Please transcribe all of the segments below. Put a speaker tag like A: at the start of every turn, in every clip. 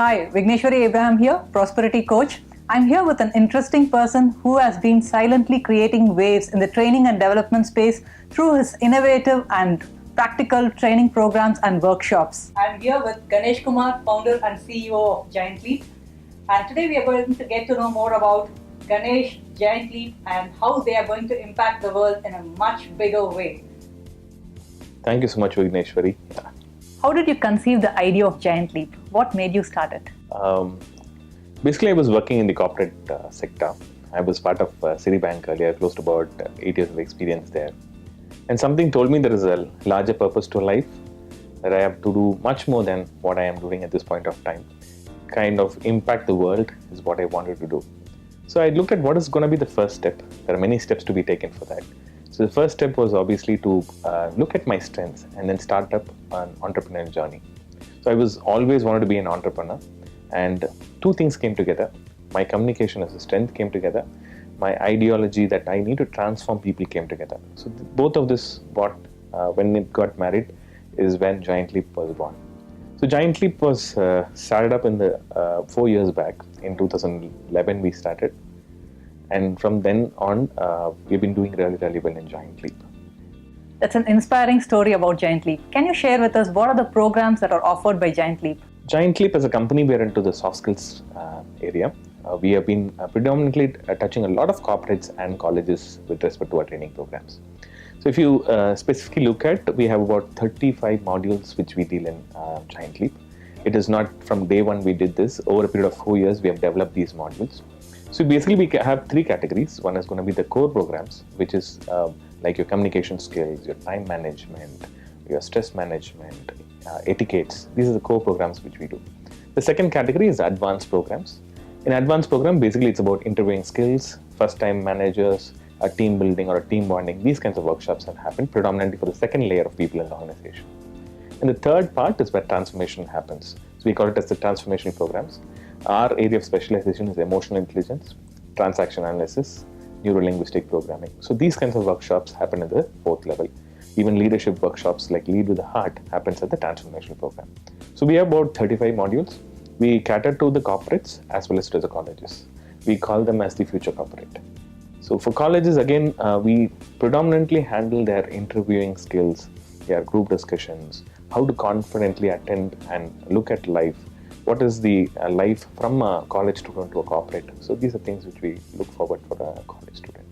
A: Hi, Vigneswari Abraham here, Prosperity Coach. I'm here with an interesting person who has been silently creating waves in the training and development space through his innovative and practical training programs and workshops. I'm here with Ganesh Kumar, founder and CEO of Giant Leap. And today we are going to get to know more about Ganesh, Giant Leap, and how they are going to impact the world in a much bigger way.
B: Thank you so much, Vigneswari.
A: How did you conceive the idea of Giant Leap? What made you start it?
B: Basically, I was working in the corporate sector. I was part of Citibank earlier, close to about 8 years of experience there. And something told me there is a larger purpose to life, that I have to do much more than what I am doing at this point of time. Kind of impact the world is what I wanted to do. So I looked at what is going to be the first step. There are many steps to be taken for that. So the first step was obviously to look at my strengths and then start up an entrepreneurial journey. So I was always wanted to be an entrepreneur, and two things came together. My communication as a strength came together. My ideology that I need to transform people came together. So both of this, when it got married, is when Giant Leap was born. So Giant Leap was started up in the 4 years back. In 2011 we started. And from then on, we've been doing really, really well in Giant Leap.
A: That's an inspiring story about Giant Leap. Can you share with us what are the programs that are offered by Giant Leap?
B: Giant Leap as a company, we are into the soft skills area. We have been predominantly touching a lot of corporates and colleges with respect to our training programs. So if you specifically look at, we have about 35 modules which we deal in Giant Leap. It is not from day one we did this. Over a period of 4 years, we have developed these modules. So basically we have three categories. One is going to be the core programs, which is like your communication skills, your time management, your stress management, etiquettes. These are the core programs which we do. The second category is advanced programs. In advanced program, basically it's about interviewing skills, first time managers, a team building or a team bonding. These kinds of workshops have happened predominantly for the second layer of people in the organization. And the third part is where transformation happens. So we call it as the transformational programs. Our area of specialization is emotional intelligence, transaction analysis, neuro-linguistic programming. So these kinds of workshops happen at the fourth level. Even leadership workshops like Lead with the Heart happens at the transformational program. So we have about 35 modules. We cater to the corporates as well as to the colleges. We call them as the future corporate. So for colleges, again, we predominantly handle their interviewing skills, their group discussions, how to confidently attend and look at life. What is the life from a college student to a corporate? So these are things which we look forward for a college student.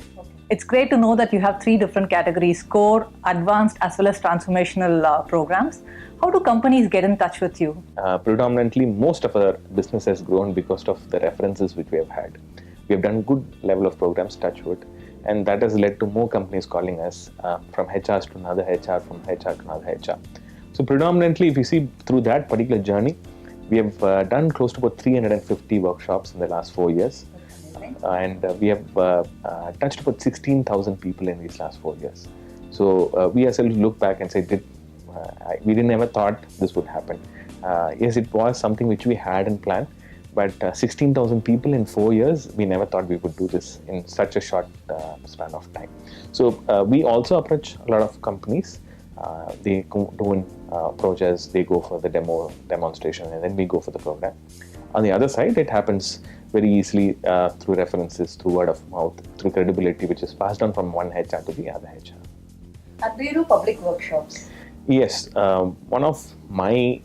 A: It's great to know that you have three different categories: core, advanced, as well as transformational programs. How do companies get in touch with you?
B: Predominantly, most of our business has grown because of the references which we have had. We have done good level of programs, touch wood, and that has led to more companies calling us from HRs to another HR, from HR to another HR. So predominantly, if you see through that particular journey, we have done close to about 350 workshops in the last 4 years. And we have touched about 16,000 people in these last 4 years. So we ourselves look back and say, we didn't ever thought this would happen. Yes, it was something which we had in plan, but 16,000 people in 4 years, we never thought we would do this in such a short span of time. So we also approach a lot of companies. They do approach us, they go for the demonstration, and then we go for the program. On the other side, it happens very easily through references, through word of mouth, through credibility, which is passed on from one HR to the other HR.
A: And do you do public workshops?
B: Yes, one of my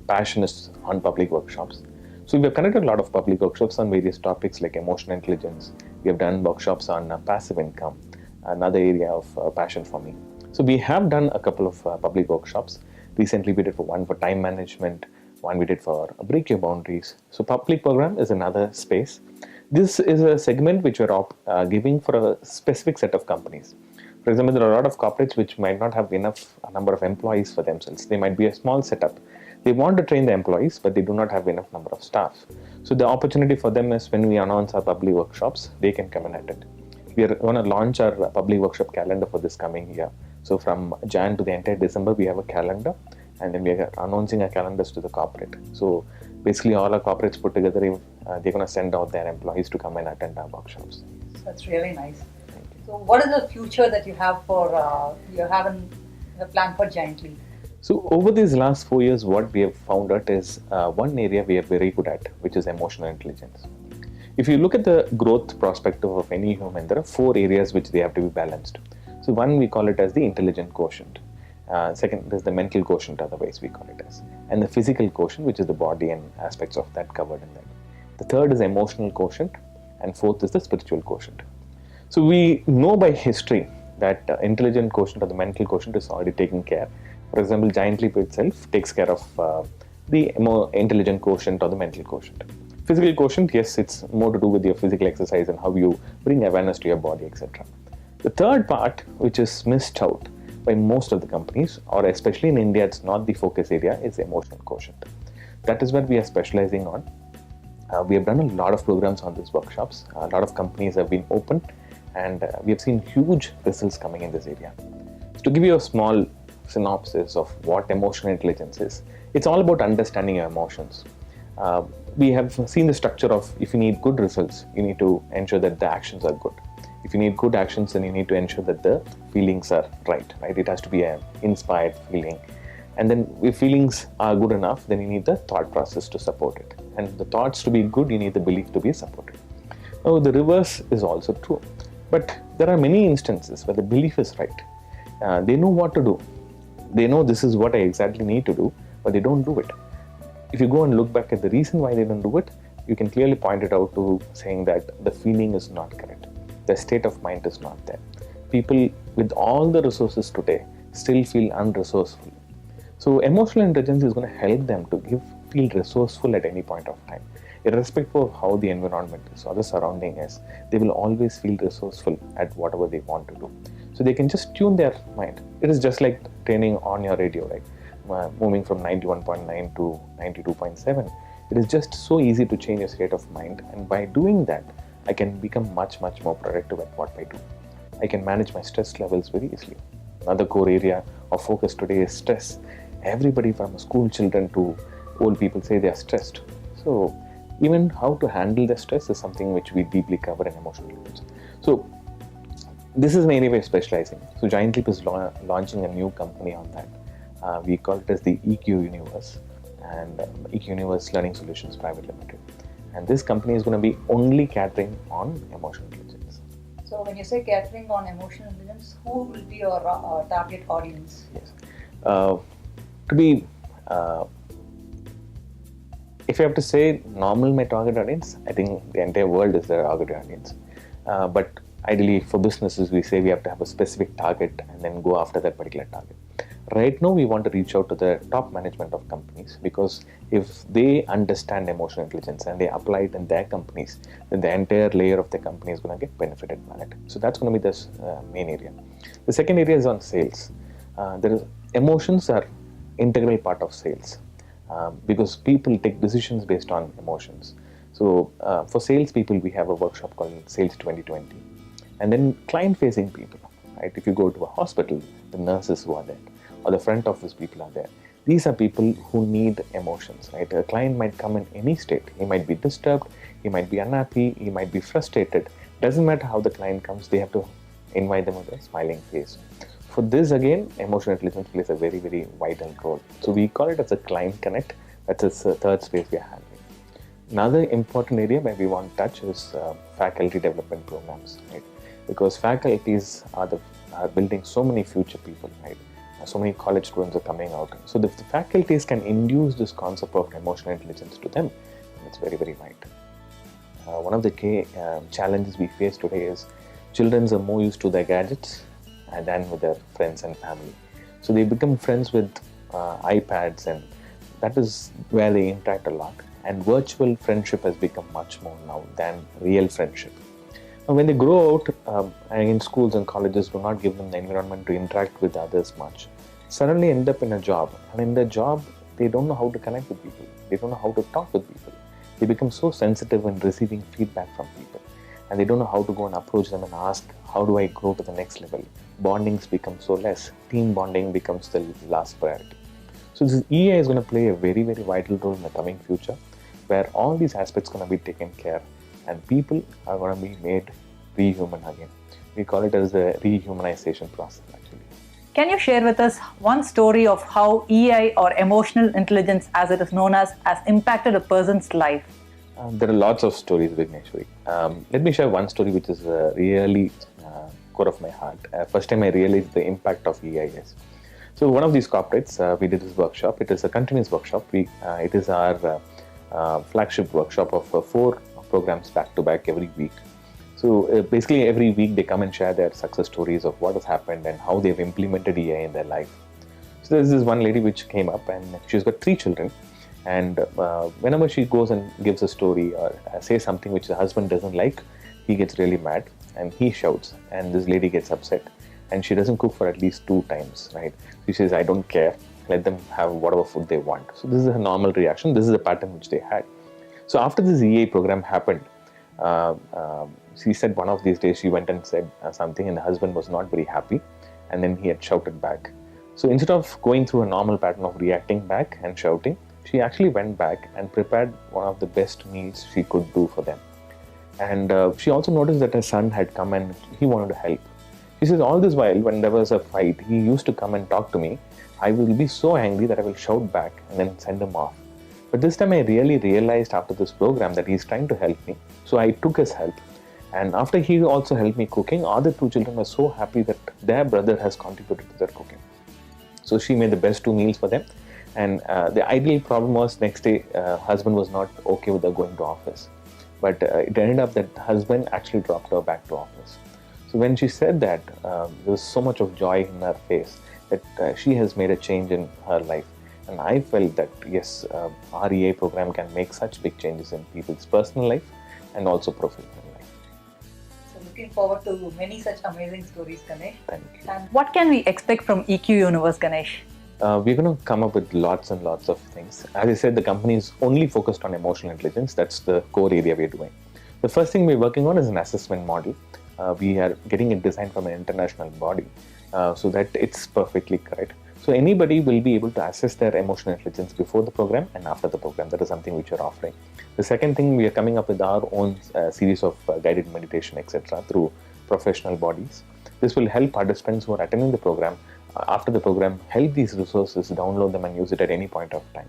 B: passion is on public workshops. So we have conducted a lot of public workshops on various topics like emotional intelligence. We have done workshops on passive income, another area of passion for me. So we have done a couple of public workshops. Recently we did one for time management, one we did for break your boundaries. So public program is another space. This is a segment which we're giving for a specific set of companies. For example, there are a lot of corporates which might not have enough number of employees for themselves. They might be a small setup. They want to train the employees, but they do not have enough number of staff. So the opportunity for them is when we announce our public workshops, they can come and attend. We are going to launch our public workshop calendar for this coming year. So from Jan to the entire December, we have a calendar, and then we are announcing our calendars to the corporate. So basically all our corporates put together, they're going to send out their employees to come and attend our workshops.
A: That's really nice. So what is the future that you have for, you have a plan for Giant Leap?
B: So over these last 4 years, what we have found out is one area we are very good at, which is emotional intelligence. If you look at the growth perspective of any human, there are 4 areas which they have to be balanced. So one, we call it as the intelligent quotient. Second is the mental quotient, otherwise we call it as, and the physical quotient, which is the body and aspects of that covered in that. The third is emotional quotient, and fourth is the spiritual quotient. So we know by history that intelligent quotient or the mental quotient is already taken care. For example, giant leap itself takes care of the intelligent quotient or the mental quotient. Physical quotient, yes, it's more to do with your physical exercise and how you bring awareness to your body, etc. The third part, which is missed out by most of the companies, or especially in India, it's not the focus area, is emotional quotient. That is what we are specializing on. We have done a lot of programs on these workshops. A lot of companies have been opened, and we have seen huge results coming in this area. So to give you a small synopsis of what emotional intelligence is, it's all about understanding your emotions. We have seen the structure of, if you need good results, you need to ensure that the actions are good. If you need good actions, then you need to ensure that the feelings are right? It has to be an inspired feeling. And then if feelings are good enough, then you need the thought process to support it. And the thoughts to be good, you need the belief to be supported. Now, the reverse is also true. But there are many instances where the belief is right. They know what to do. They know this is what I exactly need to do, but they don't do it. If you go and look back at the reason why they don't do it, you can clearly point it out to saying that the feeling is not correct. The state of mind is not there. People with all the resources today still feel unresourceful. So emotional intelligence is going to help them to feel resourceful at any point of time. Irrespective of how the environment is or the surrounding is, they will always feel resourceful at whatever they want to do. So they can just tune their mind. It is just like training on your radio, right? Moving from 91.9 to 92.7. It is just so easy to change your state of mind, and by doing that, I can become much more productive at what I do. I can manage my stress levels very easily. Another core area of focus today is stress. Everybody from school children to old people say they are stressed. So even how to handle the stress is something which we deeply cover in emotional intelligence. So this is an area we're specializing. So Giant Leap is launching a new company on that. We call it as the EQ Universe, and EQ Universe Learning Solutions Private Limited. And this company is going to be only catering on emotional intelligence.
A: So when you say catering on emotional intelligence, who will be your target audience?
B: Yes. If you have to say normal my target audience, I think the entire world is the target audience. But ideally for businesses, we say we have to have a specific target and then go after that particular target. Right now, we want to reach out to the top management of companies, because if they understand emotional intelligence and they apply it in their companies, then the entire layer of the company is going to get benefited by it. So that's going to be the main area. The second area is on sales. Emotions are integral part of sales, because people take decisions based on emotions. So for sales people, we have a workshop called Sales 2020. And then client-facing people, right? If you go to a hospital, the nurses who are there, or the front office people are there. These are people who need emotions, right? A client might come in any state. He might be disturbed, he might be unhappy, he might be frustrated. Doesn't matter how the client comes, they have to invite them with a smiling face. For this, again, emotional intelligence plays a very vital role. So we call it as a client connect. That's a third space we are handling. Another important area where we want to touch is faculty development programs, right? Because faculties are building so many future people, right? So many college students are coming out. So if the faculties can induce this concept of emotional intelligence to them, it's very right. One of the key challenges we face today is children are more used to their gadgets than with their friends and family. So they become friends with iPads, and that is where they interact a lot. And virtual friendship has become much more now than real friendship. Now, when they grow out, in schools and colleges do not give them the environment to interact with others much, suddenly end up in a job. And in their job, they don't know how to connect with people. They don't know how to talk with people. They become so sensitive when receiving feedback from people. And they don't know how to go and approach them and ask, how do I grow to the next level? Bondings become so less. Team bonding becomes the last priority. So this EA is going to play a very vital role in the coming future, where all these aspects are going to be taken care and people are going to be made re-human again. We call it as the rehumanization process, actually.
A: Can you share with us one story of how EI or emotional intelligence, as it is known as, has impacted a person's life?
B: There are lots of stories, Vigneswari. Let me share one story which is really core of my heart. First time I realized the impact of EIS. So one of these corporates, we did this workshop. It is a continuous workshop. It is our flagship workshop of 4 programs back to back every week. So basically every week they come and share their success stories of what has happened and how they've implemented EI in their life. So there's this one lady which came up and she's got 3 children. And whenever she goes and gives a story or says something which the husband doesn't like, he gets really mad and he shouts, and this lady gets upset, and she doesn't cook for at least 2 times, right? She says, I don't care, let them have whatever food they want. So this is a normal reaction. This is the pattern which they had. So after this EA program happened, she said one of these days she went and said something, and the husband was not very happy, and then he had shouted back. So instead of going through a normal pattern of reacting back and shouting, she actually went back and prepared one of the best meals she could do for them. And she also noticed that her son had come and he wanted to help. She says, all this while, when there was a fight, he used to come and talk to me. I will be so angry that I will shout back and then send him off. But this time I really realized after this program that he's trying to help me. So I took his help. And after he also helped me cooking, other 2 children were so happy that their brother has contributed to their cooking. So she made the best 2 meals for them. And the ideal problem was next day, husband was not okay with her going to office. But it ended up that husband actually dropped her back to office. So when she said that, there was so much of joy in her face that she has made a change in her life. And I felt that, yes, our EA program can make such big changes in people's personal life and also professional life.
A: So looking forward to many such amazing stories, Ganesh.
B: Thank you.
A: And what can we expect from EQ Universe, Ganesh?
B: We're going to come up with lots and lots of things. As I said, the company is only focused on emotional intelligence. That's the core area we're doing. The first thing we're working on is an assessment model. We are getting it designed from an international body so that it's perfectly correct. So anybody will be able to assess their emotional intelligence before the program and after the program. That is something which we're offering. The second thing, we are coming up with our own series of guided meditation, etc. through professional bodies. This will help participants who are attending the program after the program help these resources, download them and use it at any point of time.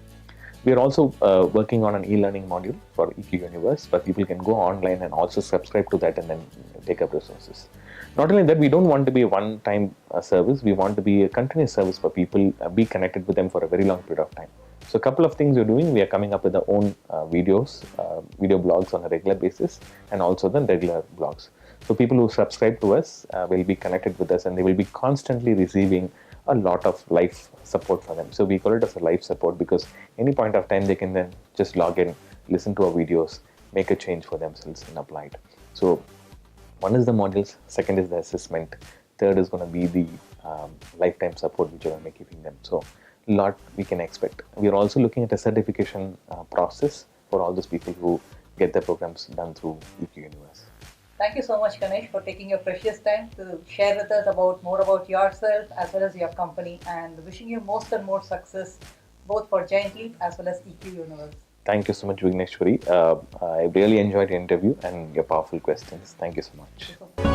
B: We are also working on an e-learning module for EQ Universe, where people can go online and also subscribe to that and then take up resources. Not only that, we don't want to be a one-time service. We want to be a continuous service for people, be connected with them for a very long period of time. So a couple of things we're doing. We are coming up with our own videos, video blogs on a regular basis, and also the regular blogs. So people who subscribe to us will be connected with us, and they will be constantly receiving a lot of live support for them. So we call it as a live support because any point of time they can then just log in, listen to our videos, make a change for themselves and apply it. So one is the modules, second is the assessment, third is going to be the lifetime support which we're going to be giving them. So a lot we can expect. We are also looking at a certification process for all those people who get their programs done through EQ Universe.
A: Thank you so much, Ganesh, for taking your precious time to share with us more about yourself as well as your company, and wishing you most and more success both for Giant Leap as well as EQ Universe.
B: Thank you so much, Vigneswari. I really enjoyed the interview and your powerful questions. Thank you so much.